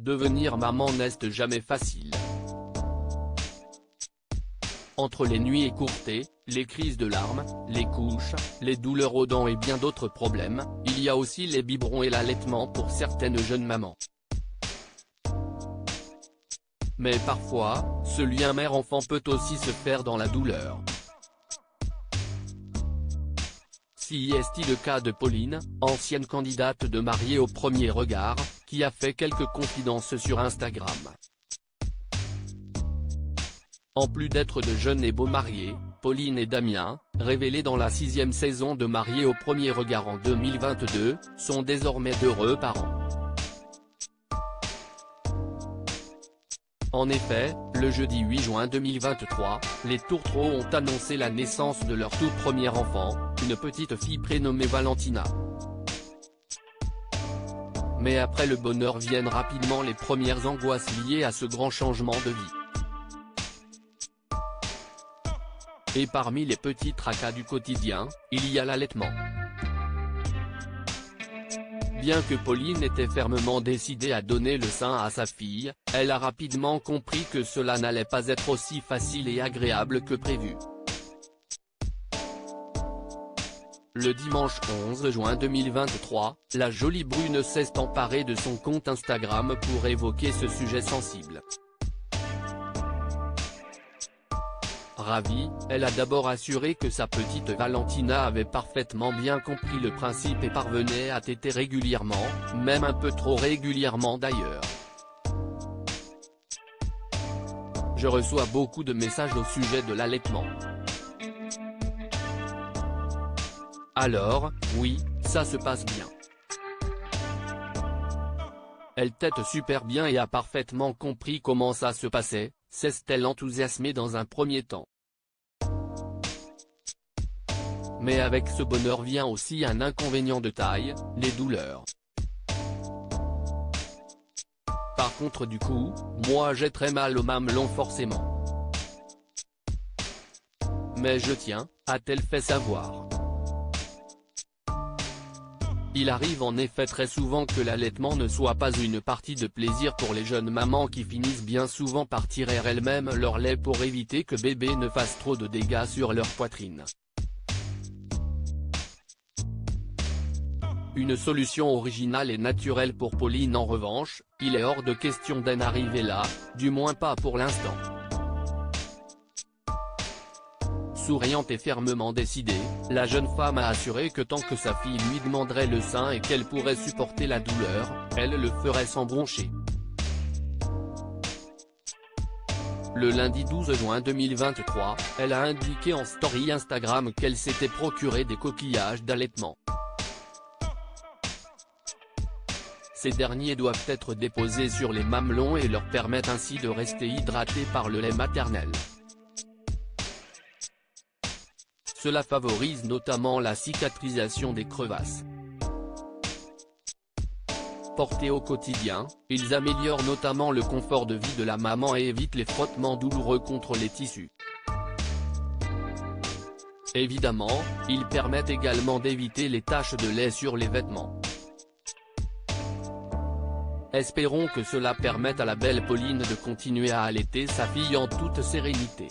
Devenir maman n'est jamais facile. Entre les nuits écourtées, les crises de larmes, les couches, les douleurs aux dents et bien d'autres problèmes, il y a aussi les biberons et l'allaitement pour certaines jeunes mamans. Mais parfois, ce lien mère-enfant peut aussi se faire dans la douleur. Si est-il le cas de Pauline, ancienne candidate de mariée au premier regard, qui a fait quelques confidences sur Instagram. En plus d'être de jeunes et beaux mariés, Pauline et Damien, révélés dans la 6e saison de Mariés au premier regard en 2022, sont désormais d'heureux parents. En effet, le jeudi 8 juin 2023, les Tourtereaux ont annoncé la naissance de leur tout premier enfant, une petite fille prénommée Valentina. Mais après le bonheur viennent rapidement les premières angoisses liées à ce grand changement de vie. Et parmi les petits tracas du quotidien, il y a l'allaitement. Bien que Pauline était fermement décidée à donner le sein à sa fille, elle a rapidement compris que cela n'allait pas être aussi facile et agréable que prévu. Le dimanche 11 juin 2023, la jolie brune s'est emparée de son compte Instagram pour évoquer ce sujet sensible. Ravie, elle a d'abord assuré que sa petite Valentina avait parfaitement bien compris le principe et parvenait à téter régulièrement, même un peu trop régulièrement d'ailleurs. Je reçois beaucoup de messages au sujet de l'allaitement. Alors, oui, ça se passe bien. Elle tète super bien et a parfaitement compris comment ça se passait, s'est-elle enthousiasmée dans un premier temps. Mais avec ce bonheur vient aussi un inconvénient de taille, les douleurs. Par contre du coup, moi j'ai très mal au mamelon forcément. Mais je tiens, a-t-elle fait savoir. Il arrive en effet très souvent que l'allaitement ne soit pas une partie de plaisir pour les jeunes mamans qui finissent bien souvent par tirer elles-mêmes leur lait pour éviter que bébé ne fasse trop de dégâts sur leur poitrine. Une solution originale et naturelle pour Pauline en revanche, il est hors de question d'en arriver là, du moins pas pour l'instant. Souriante et fermement décidée, la jeune femme a assuré que tant que sa fille lui demanderait le sein et qu'elle pourrait supporter la douleur, elle le ferait sans broncher. Le lundi 12 juin 2023, elle a indiqué en story Instagram qu'elle s'était procuré des coquillages d'allaitement. Ces derniers doivent être déposés sur les mamelons et leur permettent ainsi de rester hydratés par le lait maternel. Cela favorise notamment la cicatrisation des crevasses. Portés au quotidien, ils améliorent notamment le confort de vie de la maman et évitent les frottements douloureux contre les tissus. Évidemment, ils permettent également d'éviter les taches de lait sur les vêtements. Espérons que cela permette à la belle Pauline de continuer à allaiter sa fille en toute sérénité.